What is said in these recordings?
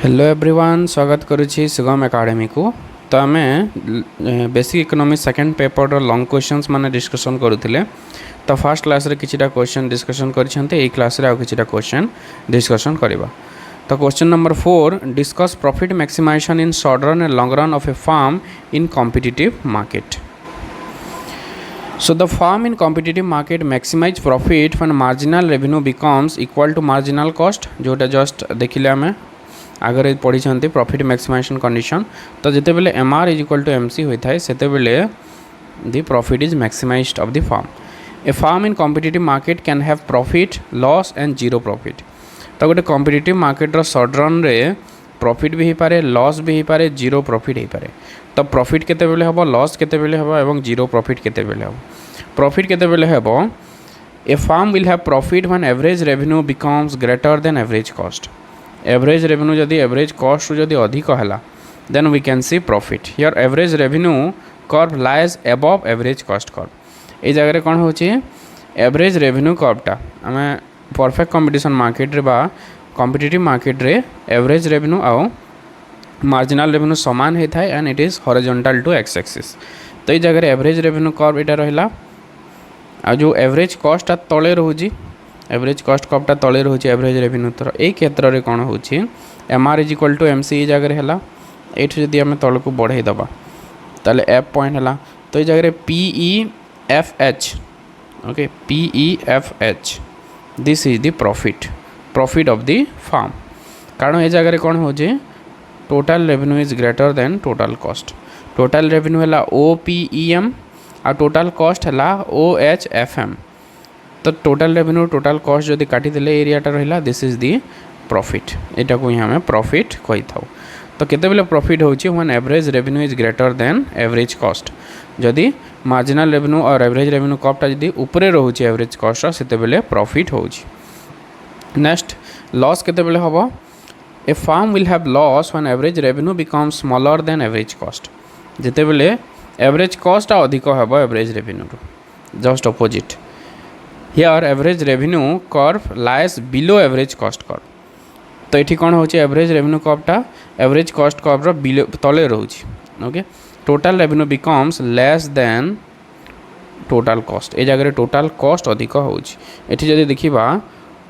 Hello everyone, स्वागत करुछि सुगम academy को। तो आम basic economics second paper long questions माने डिस्कशन करूथिले। तो फर्स्ट क्लास रे किछिटा क्वेश्चन डिस्कशन करिसेंते, एई क्लास रे आ किछिटा क्वेश्चन डिस्कशन करबा। तो question number 4, discuss profit maximisation in short run and long run of a firm in competitive market. So the firm in competitive market maximize profit when marginal revenue becomes equal to marginal cost, जोटा just देखिले आमे आगे पढ़ी profit maximisation condition. तो जिते बेले MR is equal to MC होता है सेते बेले the profit is maximised of the firm. A firm in competitive market can have profit, loss and zero profit. तो गोटे कॉम्पिटिटिव मार्केट रो शॉर्ट रन रे प्रॉफिट भी हो पारे, लॉस भी हो पारे, जीरो प्रॉफिट हो पारे। तो प्रॉफिट केते बेले हबो, लॉस केते बेले हबो एवं जीरो प्रॉफिट केते बेले हबो। प्रॉफिट केते बेले हबो, a firm will have profit when average revenue becomes greater than average cost. Average revenue जदि एवरेज कॉस्ट जदि अधिक है then we can see profit. Here average revenue curve lies above average cost curve. ये जगह कौन हो average revenue कर्वटा आम perfect competition market रे बा कॉम्पिटिटिव मार्केट रे एवरेज रेवेन्यू आउ मार्जिनल रेवेन्यू समान होता है and it is horizontal to X axis. तो ये जगह एवरेज रेवेन्यू कर्व इटा रहा आ जो एवरेज कॉस्ट तले रोची, एवरेज कॉस्ट कर्वटा तले रोचे एवरेज रेवेन्यू। तर यही क्षेत्र में कौन हो MR is equal to MC ये जगह है ये जदि आम तल को बढ़ाई दबा ताले F पॉइंट है। तो ये जगह PEFH, okay PEFH this is the profit of the firm. कारण ये जगह कौन हो total revenue is greater than total cost. Total revenue है OPEM आ टोटल कॉस्ट है OHFM। तो टोटल रेवेन्यू टोटल कॉस्ट जदि काटी देले एरियाटा रहिला दिस इज दी प्रॉफिट। एटा को ही हमें प्रॉफिट कहि थाउ। तो केते बेले प्रॉफिट होची when average revenue is greater than average cost. जदि मार्जिनल रेवेन्यू और एवरेज रेवेन्यू कर्वटा जदि ऊपरे रहउची एवरेज कॉस्ट सेते बेले प्रॉफिट होची। नेक्स्ट लॉस केते बेले हबो, a firm will have loss when average revenue becomes smaller than average cost. जेते बेले एवरेज कॉस्ट अधिक हबो average revenue just opposite. Here average revenue curve lies below average cost curve. तो ये कौन हो एवरेज रेवेन्यू कर्वटा एवरेज कॉस्ट कर्व बिलो तले रोची। Okay total revenue becomes less than total cost. ये जगह टोटल कॉस्ट अधिक होची। जदि देखिबा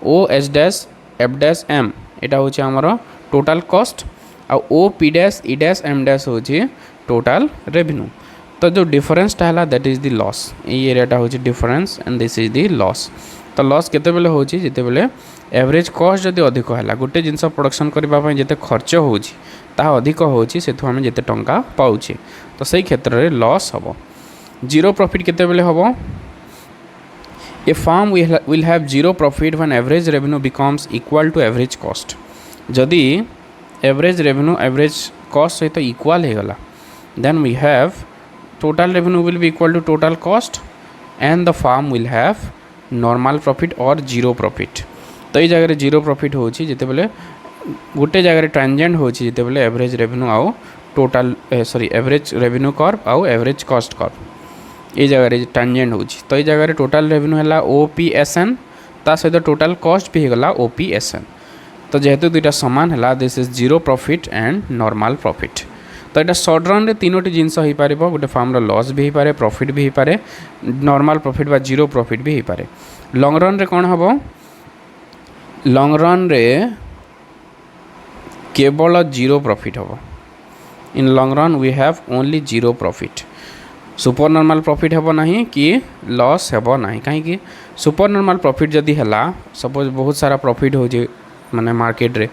OH-F-M एटा होची हमर टोटल कॉस्ट आ OP-E-M होची टोटल रेवेन्यू। तो जो डिफरेंस है दैट इज द लॉस। ये एरियाटा हो difference and this is the loss. तो लॉस केते बेले हो जिते बेले एवरेज कॉस्ट जदि अधिक है गोटे जिनस प्रोडक्शन करने जिते खर्च होची ता अधिक होची सेथु हम जिते टंका पाउछे तो सही क्षेत्र में लॉस हम। जीरो प्रॉफिट केते बेले हम, a firm will have zero profit when average revenue becomes equal to average cost. जदि एवरेज रेवेन्यू एवरेज कॉस्ट सहित इक्वल हो गला then we have total revenue will be equal to total cost and the farm will have normal profit or zero profit। तो ये जगह zero profit होची जिते बेले गोटे जगह ट्रांजेंट होची जिते बेले एवरेज रेवेन्यू आउ टोटल एवरेज रेवेन्यू कर्व आउ एवरेज कॉस्ट कर्व ये जगह ट्रांजेंट होची। तो ये जगह टोटल रेवेन्यू है OPSN ता सहित टोटल कॉस्ट भी होगा OPSN। तो जेहेतु दुईटा सामान है this is zero profit and normal profit. तो यहाँ सर्ट रन रे तीनोटी जिनस हो पारे, गोटे फार्म लॉस भी हो पारे, प्रॉफिट भी हो पारे, नॉर्मल प्रॉफिट बा जीरो प्रॉफिट भी हो पारे। लॉन्ग रन रे कौन हम, लॉन्ग रन रे केवल जीरो प्रॉफिट हम। In long run we have only zero profit. Super normal profit हम नहीं कि लॉस हम नहीं। कहीं सुपर नॉर्मल प्रॉफिट जदि है सपोज बहुत सारा प्रॉफिट हो माने मार्केट रे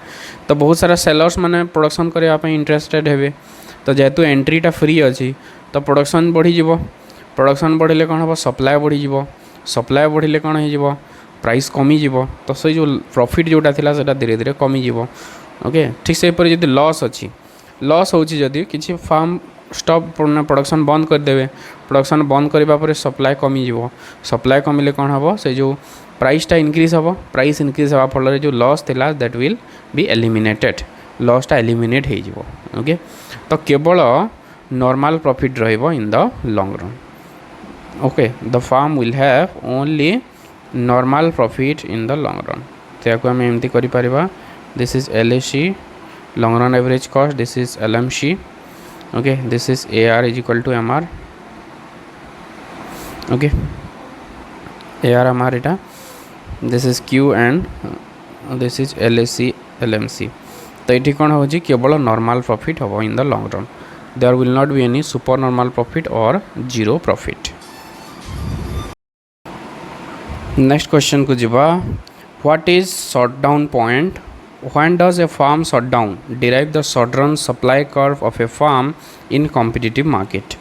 तो बहुत सारा सेलर्स माने प्रोडक्शन करने इंटरेस्टेड हेबे। तो जेहेतु एंट्रीटा फ्री अच्छी तो प्रोडक्शन बढ़ी जीवो, प्रोडक्शन बढ़िले कौन हम सप्लाय बढ़ी जीवो, सप्लाय बढ़िले कौन हो प्राइस कमी जीवो। तो से जो प्रॉफिट जोटा थिला सेटा धीरे धीरे कमी जीवो। ओके ठीक से पर जदि लॉस अच्छी लॉस होची जदि किसी फार्म स्टॉप प्रोडक्शन बंद कर देवे, प्रोडक्शन बंद करबा परे सप्लाय कमी जीवो, सप्लाय कमिले कौन हम से जो प्राइसटा इनक्रीज हम, प्राइस इनक्रीज हवा फल जो लॉस थिला दैट विल बी एलिमिनेटेड, लॉसटा एलिमिनेट हो जीवो। ओके तो केवल नॉर्मल प्रॉफिट रहिबो in the long run. Okay the firm will have only normal profit in the long run. तो या आम एमती कर this is LAC long run average cost, this is LMC. Okay, this is AR is equal to MR. Okay, AR MR eta, this is Q and this is LAC LMC. तो ये कौन हो केवल नॉर्मल प्रॉफिट हम in the long run, there will not be any super normal profit और zero profit. Next question को जीवा, what is shutdown point, when does a firm shut down, derive the short run supply curve of a firm in competitive market.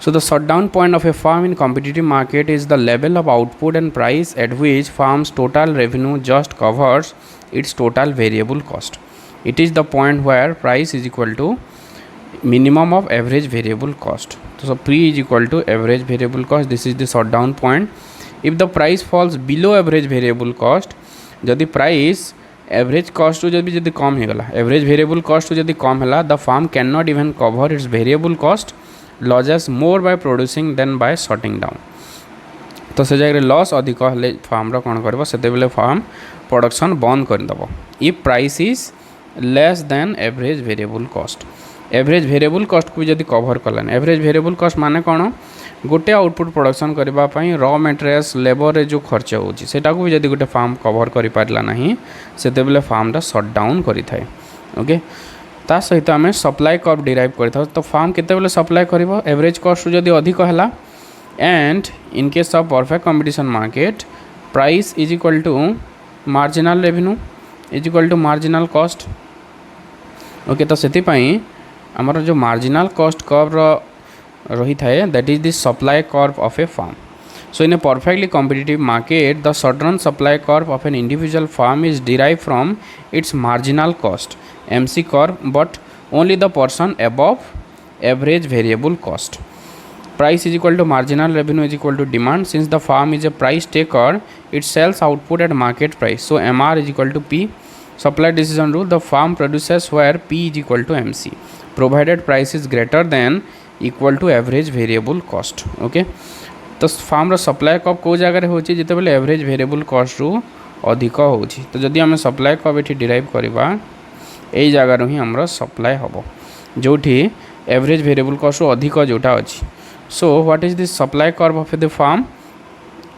So the shutdown point of a farm in competitive market is the level of output and price at which farm's total revenue just covers its total variable cost. It is the point where price is equal to minimum of average variable cost. So P is equal to average variable cost. This is the shutdown point. If the price falls below average variable cost, जदि price average cost to जदि कम हो गला, average variable cost to जदि कम होला, the farm cannot even cover its variable cost losses more by producing than by shutting down. तो से जगह loss अधिक हेले फार्म कौन कर से फार्म प्रोडक्शन बंद करदेव। If price is less than average variable cost, average variable cost को भी कवर कलान, एवरेज वेरिएबल कॉस्ट माने कौन, गोटे आउटपुट प्रोडक्शन करने रॉ मटेरियल्स लेबर रे जो खर्च होटा को भी जब गोटे फार्म कवर कर पारा ना से फार्म शटडाउन करें। ओके, ता सहित आम सप्लाई कर्व डिराइव कर, तो फार्म केते सप्लाई कर एवरेज कॉस्ट जदि अधिक है, and in case of perfect competition market price is equal to marginal revenue is equal to marginal cost. Okay, तो से आमर जो मार्जिनल कॉस्ट कर्व रही थाए that is the supply curve of a firm. So in a perfectly competitive market, the short-run supply curve of an individual farm is derived from its marginal cost (MC curve), but only the portion above average variable cost. Price is equal to marginal revenue is equal to demand. Since the farm is a price taker, it sells output at market price. So MR is equal to P. Supply decision rule: the farm produces where P is equal to MC, provided price is greater than equal to average variable cost. Okay. तो farm supply curve कौ जगह होची जिते बेले average variable cost रु अधिक होची। तो जदि आम सप्लाई कर्व ये डिराइव करवा यही जगार ही आमर सप्लाई हम जोठी एवरेज वेरिएबल कॉस्ट रु अधिक जोटा अच्छी। So what is this supply curve of the firm,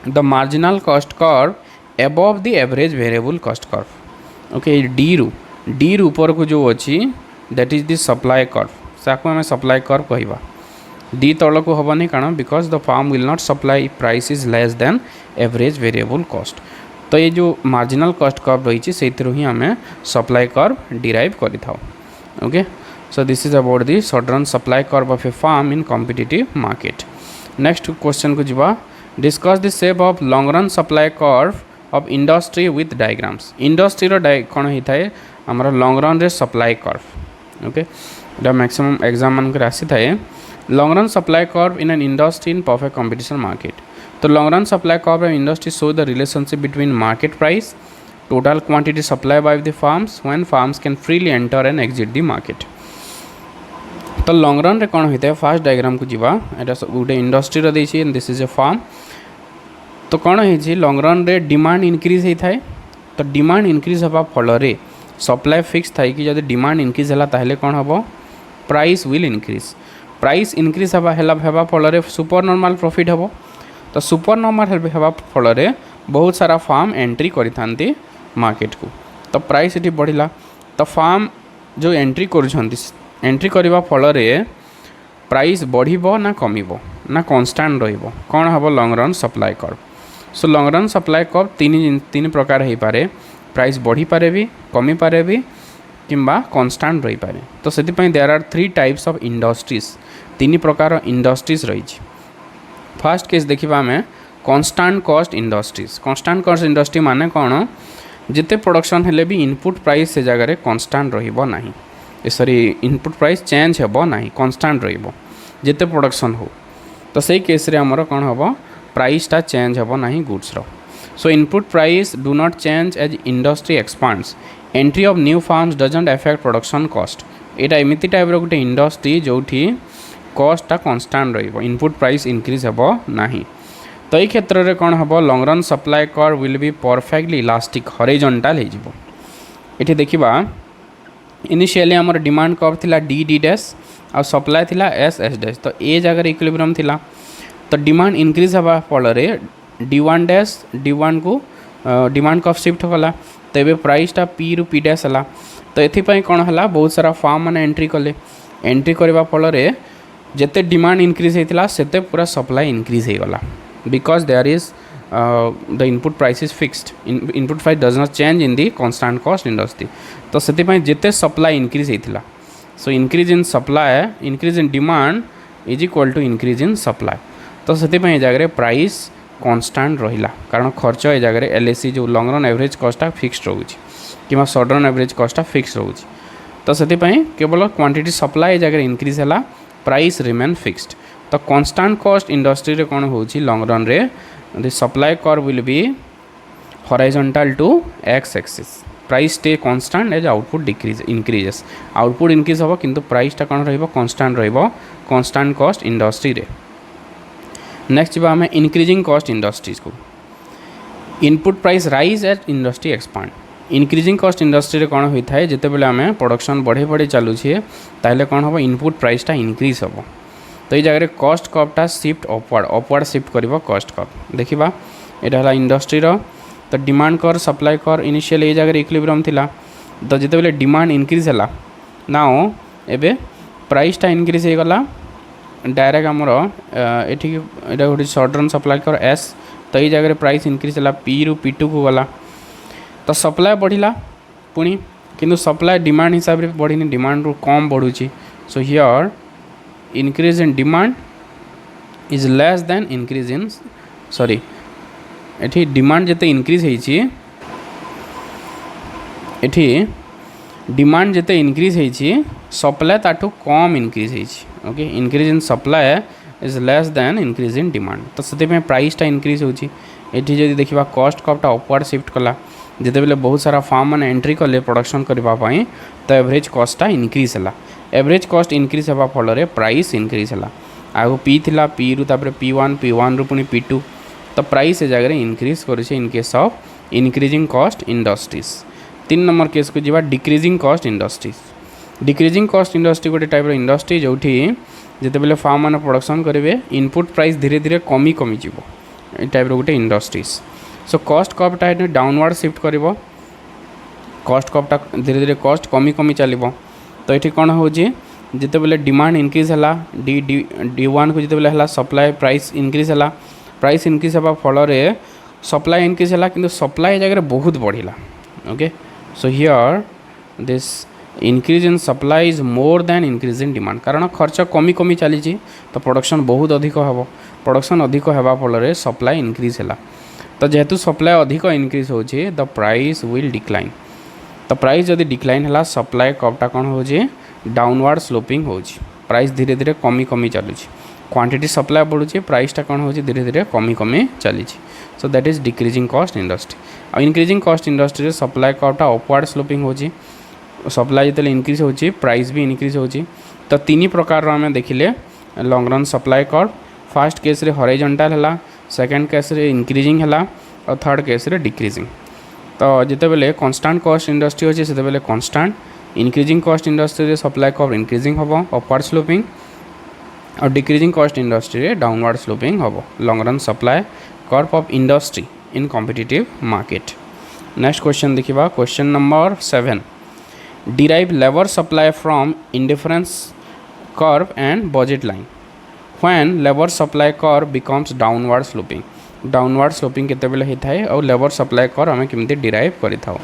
the marginal cost curve above the average variable cost curve. Okay, D रु ऊपर को जो अच्छी that is the supply curve, साको आम सप्लाई कर्व कहवा। डी तल को हेनी कारण because the firm will not supply price is less than average variable cost. तो ये जो मार्जिनल कॉस्ट कर्व रही से ही आम सप्लाई कर्व डिराइव करि थाउ। Okay, so this is about the short run supply curve of a firm in competitive market. Next question को जीवा, discuss the shape of long run supply curve of industry with diagrams. Industry कौन होता है आमर long run रे supply curve. Okay, maximum exam मान आसी थाए long run supply curve in an industry in perfect competition market. तो long run supply curve in industry show the relationship between market price, total quantity supplied by the farms when farms can freely enter and exit the market. तो long run रे कौन होता है, fast diagram को जीवा, एटा गोटे industry रो देछि and this is a firm. तो कौन है लॉन्ग रन रे डिमांड इंक्रीज होता है, तो डिमांड इंक्रीज हवा फल सप्लाई फिक्स थाई कि जब डिमांड इंक्रीज है ताहले कौन हम price will increase. Price increase हवा फल सुपर नॉर्मल प्रॉफिट हम। तो सुपर नॉर्मल हवा फल बहुत सारा फार्म एंट्री करि मार्केट को, तो प्राइस ये बढ़ला। तो फार्म जो एंट्री एंट्री करने फल प्राइस बढ़ ना कमिबो ना कांस्टेंट रहिबो, कौन हम long run supply curve. So long run supply curve तीन प्रकार हो पारे, प्राइस बढ़ी पारे भी, कमी पारे भी, किंबा कांस्टेंट रही पारे। तो से there are 3 types of industries, 3 प्रकार इंडस्ट्रीज रही। फर्स्ट केस देखा आम constant cost industries. Constant cost industry माने कौन, जिते प्रोडक्शन हेले भी इनपुट प्राइस से जगह कांस्टेंट रहिबो नाही, सॉरी इनपुट प्राइस चेंज हेबो नाही, कांस्टेंट रहिबो जिते प्रोडक्शन हो। तो सही केस रे हमर कौन हम प्राइसटा चेंज हेबो नाही गुड्स रो। So input price do not change as industry expands, entry of new firms doesn't affect production cost. यहाँ एमती टाइप गोटे इंडस्ट्री जोठी कॉस्टा कांस्टेंट रहिबो, इनपुट प्राइस इंक्रीज हेबो नाही। तो ये क्षेत्र में कौन हम long run supply curve will be perfectly elastic horizontal हो। ये देखा इनिशियली आमर डिमांड कर्व थिला डी डी डैश आ सप्लाई थिला एस एस डैश तो ए जगह इक्विलिब्रियम थिला तो डिमांड इनक्रीज हवा फल D one dash D one को डिमांड कर्व शिफ्ट कला तो ये प्राइसटा पी रु पी डैश है तो ये कौन है बहुत सारा फार्म मैंने एंट्री कले एंट्री करने फल जिते डिमांड इनक्रीज होता सेते पूरा सप्लाई इनक्रीज हो गला because there is the input price is fixed input price does not change in the constant cost industry तो से जिते सप्लाई इनक्रीज होता so increase in supply increase in demand is equal to increase in supply तो से जगह price constant रहिला कारण खर्च ए जगह एलएसी जो लॉन्ग रन एवरेज कॉस्टा फिक्स्ड रोचे कि शॉर्ट रन एवरेज कॉस्टा फिक्स्ड रोचे तो से केवल क्वांटिटी सप्लाई जगह इनक्रीज है प्राइस रिमेन फिक्स्ड तो कांस्टेंट कॉस्ट इंडस्ट्री रे कौन होची लॉन्ग रन रे the supply curve will be horizontal to X axis price stay constant as output decrease increases output increase हम किंतु प्राइसटा कौन रहिबो कांस्टेंट रहिबो कांस्टेंट कॉस्ट इंडस्ट्री रे नेक्स्ट जब आम इनक्रीजिंग कॉस्ट इंडस्ट्रीज को input price rise at industry expand increasing cost industry रे कौन होता है जिते बेले आम प्रोडक्शन बढ़े बढ़े चलुछे ताहले कौन हम इनपुट प्राइसटा इनक्रीज हम तो ये जगह कॉस्ट कर्वटा शिफ्ट अपवर्ड शिफ्ट करिबो कॉस्ट कर्व देखिबा एटा हला इंडस्ट्री रो तो डिमांड कर सप्लाई कर इनिशियल ये जगह इक्विलिब्रियम थिला तो जिते बेले डिमांड इनक्रीज है नाउ एबे प्राइसटा इनक्रीज हो गला डायरेक्ट आमर ये गोटे शॉर्ट रन सप्लाई कर एस तो ये जगह प्राइस इनक्रीज है पी रु पी टू को गला तो सप्लाई बढ़िला पुणी किंतु सप्लाई डिमांड हिसाब से बढ़ी डिमांड रू कम बढ़ुची so here increase in demand is less than increase in sorry एठी डिमांड जिते इंक्रीज होइछि एठी डिमांड जिते इंक्रीज होइछि सप्लाई ताठू कम इंक्रीज होइछि okay increase in supply is less than increase in demand तो से प्राइसटा इंक्रीज होछि एठी जदि देखिबा कॉस्ट कर्वटा अपवर्ड शिफ्ट कला जिते बेले बहुत सारा फार्म मैंने एंट्री कले प्रोडक्शन करने तो एवरेज कॉस्टा इनक्रीज है एवरेज कॉस्ट इनक्रीज होगा फल प्राइस इनक्रीज है आगो पी थिला पी रु तापर पी वन रु पुणी पी टू तो प्राइस ए जगह इनक्रीज करे इन case of increasing cost industries 3 number case को जीवा decreasing cost industries decreasing cost industry गोटे टाइप इंडस्ट्री जो जिते बेले फार्म मैंने प्रोडक्शन करेंगे इनपुट प्राइस धीरे धीरे कमी कमी जीवो ए टाइप गोटे इंडस्ट्रीज सो कॉस्ट कर्वटा डाउनवर्ड शिफ्ट कर कॉस्ट कर्वटा धीरे धीरे कॉस्ट कमी कमी चलो तो ये कौन हो जिते बेले डिमांड इनक्रीज है डी डी डी वन को जिते बेले है सप्लाई प्राइस इनक्रीज है प्राइस इनक्रीज होगा फल सप्लाई इनक्रीज है कि सप्लाई जगह बहुत बढ़िला okay so here this increase in supply is more than increase in demand कारण खर्च कमी कमी चली तो प्रोडक्शन बहुत अधिक हम प्रोडक्शन अधिक होगा फल सप्लाई इनक्रीज है तो जेहेतु सप्लाई अधिक इनक्रीज हो द प्राइस विल डिक्लाइन तो प्राइस जदि डिक्लाइन है सप्लाई कर्वटा कौन हो डाउनवर्ड स्लोपिंग हो प्राइस धीरे धीरे कमी कमी चलुची क्वांटिटी सप्लाई बढ़ुची प्राइसटा कौन हो धीरे धीरे कमी कमी चली so that is decreasing cost industry आ इनक्रीजिंग कॉस्ट इंडस्ट्री सप्लाई कर्वटा अपवर्ड स्लोपिंग हो सप्लाई जो इनक्रीज हो प्राइस भी इनक्रीज हो तो 3 प्रकार आम देखिले long run supply curve first case रे हॉरिजॉन्टल है सेकेंड केस रे इंक्रीजिंग है और थर्ड केस रे डिक्रीजिंग तो जिते बेले कांस्टेंट कॉस्ट इंडस्ट्री अच्छे से बेले कांस्टेंट इंक्रीजिंग कॉस्ट इंडस्ट्री रे सप्लाई कर्व इंक्रीजिंग हम अपवर्ड स्लोपिंग और डिक्रीजिंग कॉस्ट इंडस्ट्री रे डाउनवर्ड स्लोपिंग हम long run supply curve of industry in competitive market next question देखिबा question number 7 derive labour supply from indifference curve and budget line when labour supply curve becomes downward sloping केते बेले होता है और labour supply curve आम केमती derive करिथाउ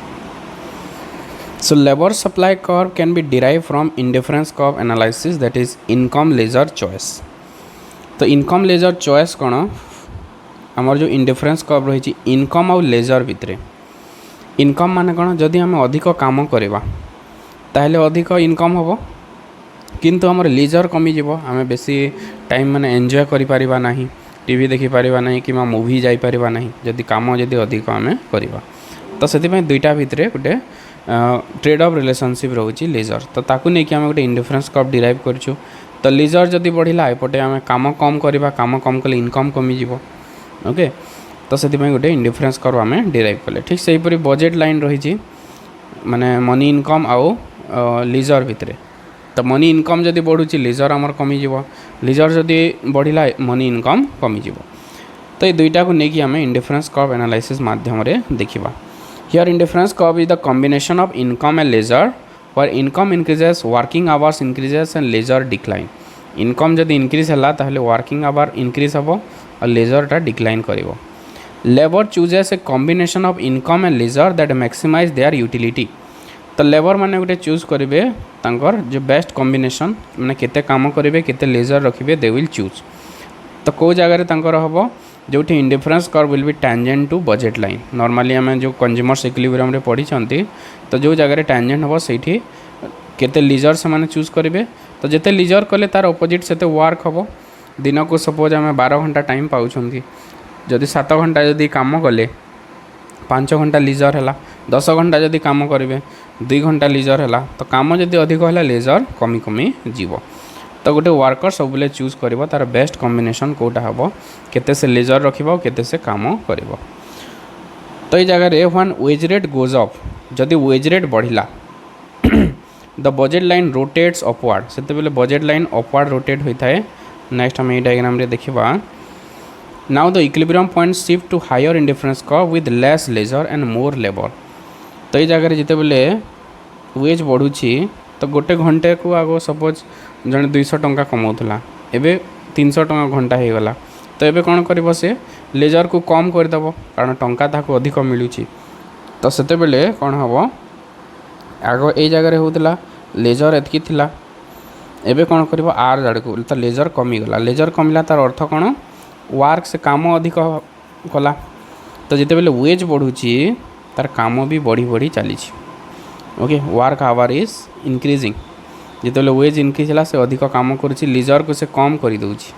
so labour supply curve can be derive from indifference curve analysis that is income leisure choice तो income leisure choice कौन आमर जो इंडिफरेंस कर्व रही इनकम और लेजर भितर इनकम माने कौन जदि आम अधिक काम करवा ताहले अधिक इनकम हम किंतु आमर लेजर कमिजिव आम बेसी टाइम माने एंजॉय करिपारिबा नाही टीवी देखी पारिबा नाही कि मूवी जाई पारिबा नाही जदि काम जदि अधिक आम करवा तो से दुईटा भितर गोटे ट्रेड ऑफ रिलेशनशिप रोचे लेजर तो ताकू नहीं कि आम गोटे इंडिफरेंस कर्व डिराइव करछु तो लेजर जदि बढ़िला एपटे आम काम कम करवा काम कम कले इनकम कमिजिव ओके तो से गोटे इंडिफरेंस कर्व आम डिराइव कले ठीक से हीपरि बजेट लाइन रही माने मनी इनकम आउ लीजर भितर तो मनी इनकम जदि बढ़ुची लीजर आमर कमिज लीजर जदि बढ़ला मनी इनकम कमिज तो ये दुईटा को लेकिन आम इंडिफरेंस कर्व एनालिसिस माध्यम देखा here indifference curve is the combination of income and leisure where income increases working hours increases and leisure decline income जदि इंक्रीज है ताहले वर्किंग आवर इंक्रीज हम और लेजरटा डिक्लाइन करिवो labour chooses a combination of income and leisure that maximize their utility तो labour माने गोटे चूज करेंगे तांकर जो बेस्ट कॉम्बिनेशन माने केते काम करेंगे केते लेजर रखिबे दे विल चूज तो को जगह तांकर हम जो indifference curve will be tangent to budget line normally आम जो कंज्यूमर्स इक्विलिब्रियम रे पढ़ी तो जो जगह टैंजेंट हम से केते लीजर से माने चूज करेंगे तो जिते लीजर कले तार अपोजिट से वर्क हम दिन को सपोज आम 12 घंटा टाइम पाँच जदि 7 घंटा जदि काम कले 5 घंटा लीजर है 10 घंटा जदि काम करेंगे 2 घंटा लीजर है तो काम जदि अधिक है लेजर कमी कमी जीव तो गोटे वर्कर सब बेले चूज कर तार बेस्ट कॉम्बिनेशन कोटा हम केते से लेजर रखिबो केते से काम करिवो तो ये जगह रे when wage rate goes up जदि वेज रेट बढ़िला the budget line rotates upward से बेले बजेट लाइन अपवार्ड रोटेट होता है नेक्स्ट हम ये डायग्राम रे देखिबा now the equilibrium point shift to higher indifference curve with less leisure and more labour तो ये जगह जिते बेले वेज बढ़ुची तो गोटे घंटे को आगो सपोज जड़े 200 टंका कमाऊला एबे 300 टंका घंटा हो गला तो एबे कौन कर से लेजर को कम करदेव कारण टंका ताको अधिक मिलूची तो सेते बेले कौन हम आग ये जगह होता लेजर एतकी थिला एबे कौन कर आर जड़ को तो लेजर कमीगला लेजर कमिला तार अर्थ कौन वर्क से काम अधिक कला तो जिते बेले वेज बढ़ुची तार काम भी बढ़ी बढ़ी चली okay work hour is increasing जिते वेज इंक्रीज है से अधिक काम करुँच लीजर को से कम कर दूची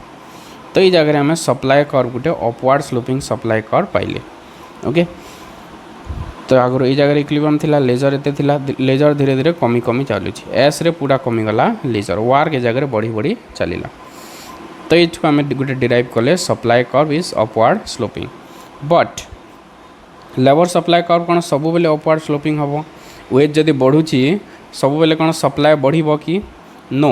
तो ये जगह आम सप्लाई कर्व गोटे अपवार्ड स्लोपिंग सप्लाई कर्व पाइले ओके तो आगुरी ये जगह इक्विलिब्रियम थिला लेजर एते थिला लेजर धीरे धीरे कमी कमी चलुची एस रे पूरा कमीगला लेजर वर्क ये जगह बढ़ी बढ़ी चलला तो ये आम गोटे डिराइव कले supply curve is upward sloping but labour supply curve कौन सब बेले अपवार्ड स्लोपिंग हम वेज जदि बढ़ुची सब बेले कौन सप्लाई बढ़िबो कि नो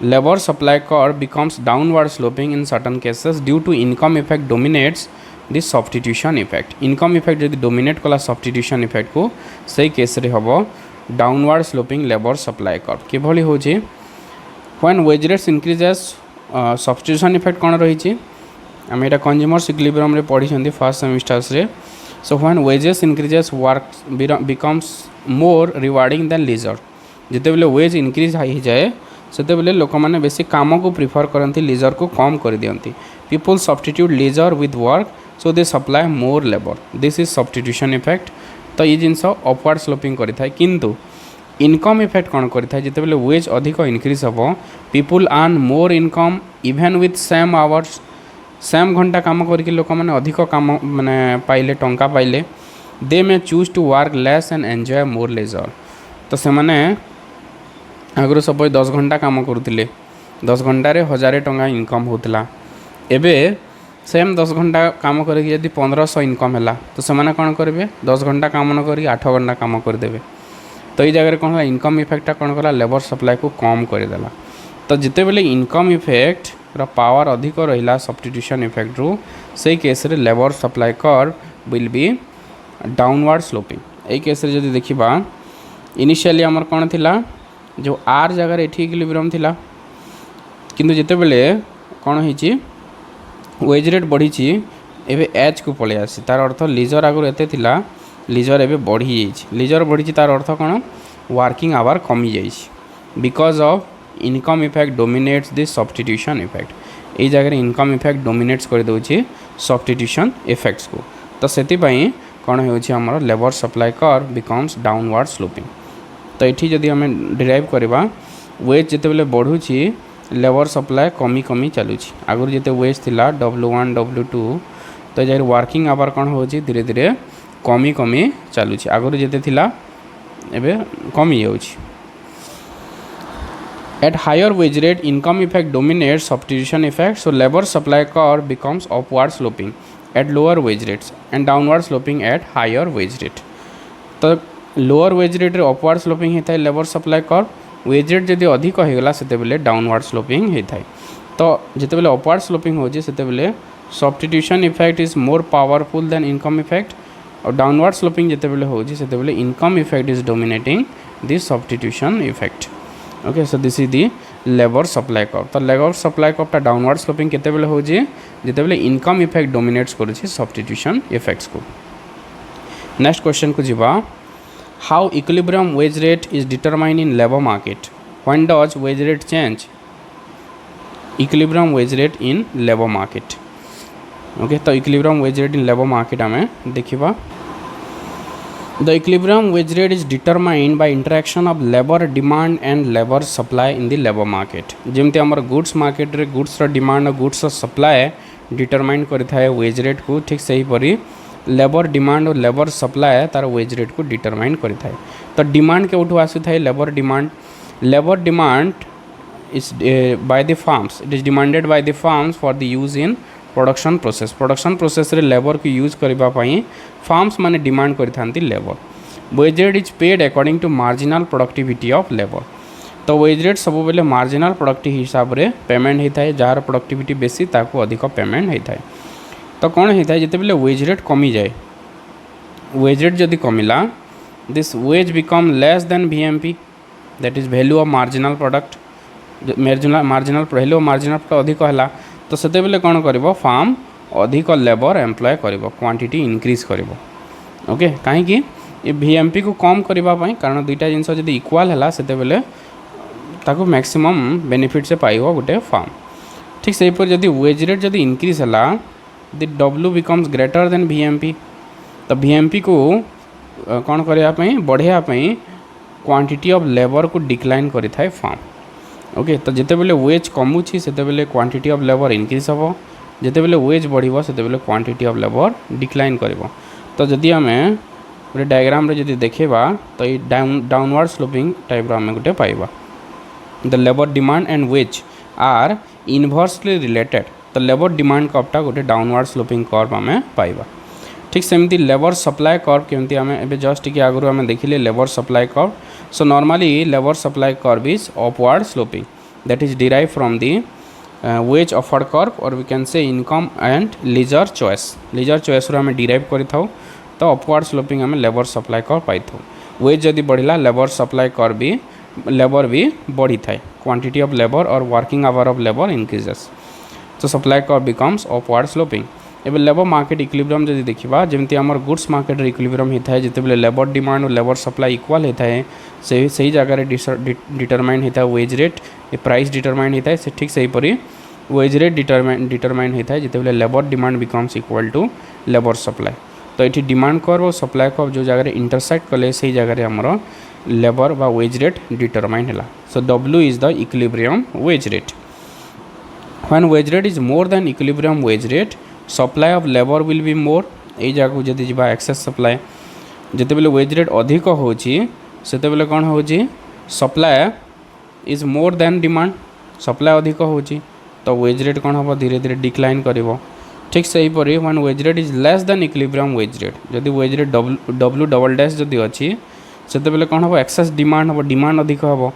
labour supply curve becomes downward sloping in certain cases due to income effect dominates this substitution effect income effect जदि डोमिनेट कला सब्स्टिट्यूशन इफेक्ट को सही केस रे हम downward sloping labour supply curve किभली होची when wage rates increases substitution effect कौन रही आम यहाँ कंज्यूमर्स इक्विलिब्रियम रे पढ़ी फर्स्ट सेमिस्टर्स रे so when wages increases work becomes more rewarding then leisure जिते बेले वेज इंक्रीज हो जाए से बेले लोक मैंने बेसी काम को प्रिफर करती लीजर को कम कर दियंती people substitute leisure with work so they supply more labour this is substitution effect तो ये जिनस अपवार्ड स्लोपिंग करें किंतु इनकम इफेक्ट कौन करें जिते बेले वेज अधिक इंक्रीज हम people earn more income even with same hours same घंटा काम करके लोक मैंने अधिक काम माने पाइले टंका पाइले they may choose to work less and enjoy more leisure तो से मैंने आगु सपोज 10 घंटा काम करुले 10 घंटे 1000 टंका इनकम होता एबे सेम 10 घंटा काम करके यदि 1500 इनकम है तो से मैंने कौन करेंगे 10 घंटा काम न कर 8 घंटा काम करदे तो ये जगह कौन इनकम इफेक्टा कौन कला लेबर सप्लाई को कम करदेला तो जिते बेले इनकम इफेक्ट पावर अधिक रहा सब्स्टिट्यूशन इफेक्ट रू से केस रे labour supply curve will B downward sloping ये केस रे जदि देखिबा इनिशियली आमर कौन थिला जो आर जगह एठी इक्विलिब्रियम थिला किंतु जिते बेले कौन होईची वेज रेट बढ़ी एबे एच को पळे आसी तार अर्थ लीजर आगुर एते थिला लीजर एबे बढ़ी जाइछि लीजर बढ़ी तार अर्थ कौन वर्किंग आवर कमी जाइछि because of income effect dominates this substitution effect ये जगह इनकम इफेक्ट डोमिनेट्स कर दउछि सब्स्टिट्यूशन इफेक्ट्स को तो सेति पई कौन होछि हमर labour supply curve becomes downward sloping तो ये जदि आम डिराइव करवा वेज जिते बेले बढ़ुची लेबर सप्लाई कमी कमी चलुची आगुरी जिते वेज थिला W1 W2 तो ये वर्किंग आवर कौन होछि धीरे धीरे कमी कमी चलुची आगुरी जिते थिला एबे कमी जाउछि At higher wage rate, income effect dominates substitution effect, so labor supply curve becomes upward sloping at lower wage rates and downward sloping at higher wage rate. तो लोअर वेज रेट रे अपवार्ड स्लोपिंग होता है labour supply curve, veg rate जदि अधिक होगला सेते बेले downward sloping होता है। तो जिते बेले अपवार्ड स्लोपिंग हो सेते बेले substitution effect is more powerful than income effect, और डाउनवर्ड स्लोपिंग जिते बेले हो सेते बेले income effect is dominating this substitution effect. Okay, so this is the labour supply curve. तो लेबर सप्लाई कर्वटा डाउनवर्ड स्लोपिंग केते बेले हो जिते बेले इनकम इफेक्ट डोमिनेट्स करुछि सब्स्टिट्यूशन इफेक्ट्स को। नेक्स्ट क्वेश्चन को जीवा, how equilibrium wage rate is determined in labour market, when does wage rate change equilibrium wage rate in labour market. Okay, तो equilibrium wage rate in labour market आमे देखिबा। The equilibrium wage rate is determined by interaction of labour demand and labour supply in the labour market. जेमती हमर goods market रे goods रो demand और goods रो supply determine करिथाय wage rate को, ठीक सही परी लेबर डिमांड और लेबर सप्लाई तार वेज रेट को डिटरमाइन करिथाय। तो डिमांड के उठू आसी labour demand is by the farms, it is demanded by the farms for the use in production process रे लेबर को यूज करबा पई फार्म्स माने डिमांड करिथांती labour. Wage rate is paid according to marginal productivity of labour. तो wage rate सब बेले marginal productive हिसाब रे पेमेंट होता है, जार प्रोडक्टिविटी बेसी ताको अधिक पेमेंट होता है। तो कौन होता है जिते बेले वेज रेट कमी जाए, वेज रेट जदि कमिला this wage become less than VMP, that is value of marginal product. Marginal value of marginal product अधिक है तो सेते बेले कौन करिवो फार्म अधिक लेबर एम्प्लॉय करिवो, क्वांटिटी इंक्रीज करिवो। ओके, कहीं ये VMP को कम करबा पई, कारण दुईटा जिनस जदि इक्वल है सेते बेले ताको मैक्सिमम बेनिफिट से पाइबो गोटे फार्म। ठीक से पर जदि वेज रेट जदि इंक्रीज है the W becomes greater then VMP, तो VMP को कौन करबा पई बढ़िया पई क्वांटिटी ऑफ लेबर को डिक्लाइन करिथाय फार्म। ओके, तो जिते बेले वेज कमुची सेते बेले क्वांटिटी ऑफ लेबर इंक्रीज हो, जिते बेले वेज बढ़िबो सेते बेले क्वांटिटी ऑफ लेबर डिक्लाइन करिवो। तो जदि आमे गोटे डायग्राम रे जदि देखिबा तो ये डाउनवर्ड स्लोपिंग टाइप रो आमे गोटे पाइबा। The labour demand and wage are inversely related. तो लेबर डिमांड कर्वटा गोटे डाउनवर्ड स्लोपिंग कर्व आमे पाइबा। ठीक सेमती लेबर सप्लाई कर्व केमती आमे एबे जस्ट के आगु आमे देखिले labour supply curve. So normally labor supply curve is upward sloping, that is derived from the wage offered curve, or we can say income and leisure choice। leisure choice रो हमें derive करी थाउ तो upward sloping हमें labor supply curve पाई थाउ। wage जदि बढ़िला labor supply curve भी labour भी बढ़ी थाए, quantity of labor or working hour of labor increases, so supply curve becomes upward sloping। एबे लेबर मार्केट इक्विलिब्रियम जदि देखिबा जेमती हमर गुड्स मार्केट इक्विलिब्रियम होता है जिते बेले लेबर डिमांड और लेबर सप्लाई इक्वल होता है सही जगह रे डिटरमाइन होता है वेज रेट, प्राइस डिटरमाइन होता है से ठीक सही परी वेज रेट डिटरमाइन होता है जिते बेले labour demand becomes equal to labour supply. तो ये डिमांड कर्व और सप्लाई कर्व जो जगह इंटरसेक्ट कले से जगह रे हमर लेबर बा वेज रेट डिटरमाइन हैला। सो W is the equilibrium wage rate. When wage rate is more than equilibrium wage rate supply of labour will be more. यही जगह जदि जा एक्सेस सप्लाई जिते बेले वेज रेट अधिक होची सेते बेले कौन होची supply is more than demand, supply अधिक होची तो वेज रेट कौन हम धीरे धीरे डिक्लाइन करिवो। ठीक से हीपरी when wage rate is less than equilibrium wage rate, जदि wage rate W double dash जदि अच्छी सेते बेले कौन हम एक्सेस डिमांड हम, डिमांड अधिक हम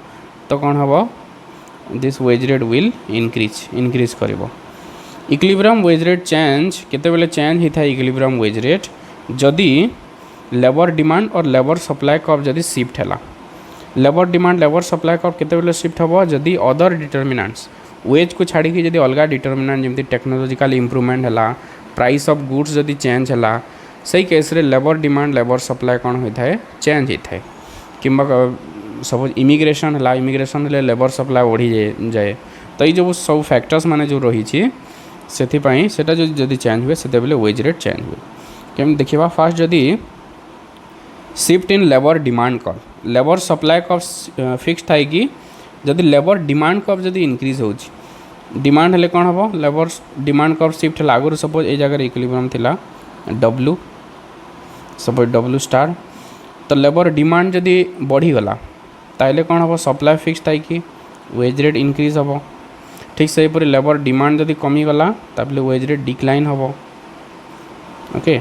तो कौन हम this wage rate will increase करिवो। इक्विलिब्रियम वेज रेट चेंज केते बेले चेंज होता है इक्विलिब्रियम वेज रेट जदि लेबर डिमांड और लेबर सप्लाई कर्व जदि शिफ्ट हैला। Labour demand labour supply curve केते बेले शिफ्ट हो जदि अदर डिटरमिनेंट्स वेज को छाड़ी कि जदि अलग डिटरमिनेंट जमती टेक्नोलॉजिकल इंप्रूवमेंट हैला, प्राइस ऑफ गुड्स जदि चेंज हैला सही केस रे लेबर डिमांड लेबर सप्लाई कौन होता है चेंज होता है। किंबा सपोज इमिग्रेशन हैला, इमिग्रेशन हेले लेबर सप्लाई बढ़ी जाए तो ये जो सब फैक्टर्स माने जो रही सेथिपाई सेटा जो जदि चेंज हुए सेते बेले वेज रेट चेंज हुए। केम देखिबा फास्ट जदि shift in labour demand curve, labour supply curve fix थाए कि जदि लेबर डिमांड कर्व जदि इंक्रीज होची डिमांड हेले कौन हम लेबर डिमांड कर्व शिफ्ट है आगुरी सपोज ये जगह इक्विलिब्रियम थिला W सपोज W स्टार तो लेबर डिमांड जदि बढ़ी गला ताइले कौन हम सप्लाई फिक्स थाए कि वेज रेट इंक्रीज हम। ठीक से हीपरी लेबर डिमांड जदि कमी गला तापले वेज रेट डिक्लाइन हम। ओके,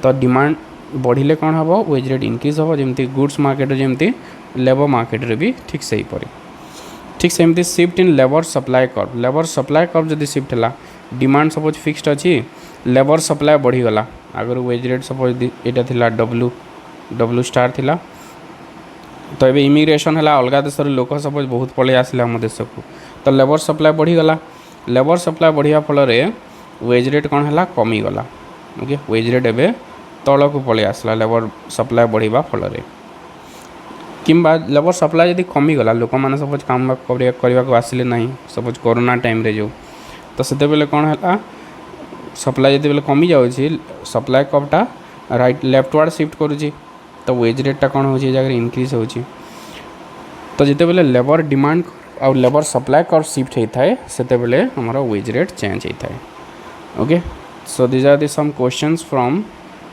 तो डिमांड बढ़िले कौन हम वेज रेट इनक्रीज हम जमी गुड्स मार्केट जमी लेबर मार्केट रे भी ठीक से हीपर ठीक सेमती shift in labour supply curve जदि शिफ्ट है डिमांड सपोज फिक्स्ड अच्छी लेबर सप्लाई बढ़ीगला आगर वेज रेट सपोज यहाँ थिला डब्ल्यू स्टार थिला तो ये इमिग्रेशन है अलग देश लोक सपोज बहुत पलि आसिले आम देश को तो लेबर सप्लाई बढ़ीगला लेबर सप्लाई बढ़िया फल वेज रेट कौन है कमीगला ओके वेज रेट एवं तल को पलि आसला लेबर सप्लाई बढ़िया फल किंबा लेबर सप्लाई जब कमीगला लोक मैंने सपोज काम करने को आसिले ना सपोज कोरोना टाइम रे जो तो से कौन है सप्लाई जिते कमी जाऊँगी सप्लाई कर्वटा राइट लेफ्टवार्ड शिफ्ट करुँची तो वेज रेटा कौन हो जगह इनक्रीज हो तो जिते बेले लेबर डिमांड और लेबर सप्लाई कर्व शिफ्ट होता है सेते बेले हमारा वेज रेट चेंज होता है okay so this are the some questions from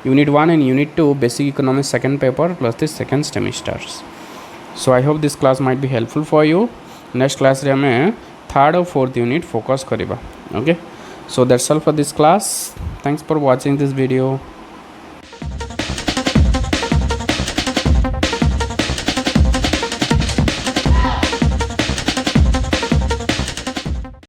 unit 1 and unit 2 basic economics second paper plus the second semesters so I hope this class might be helpful for you next class रे हमें third और fourth unit focus करिबा okay so that's all for this class thanks for watching this video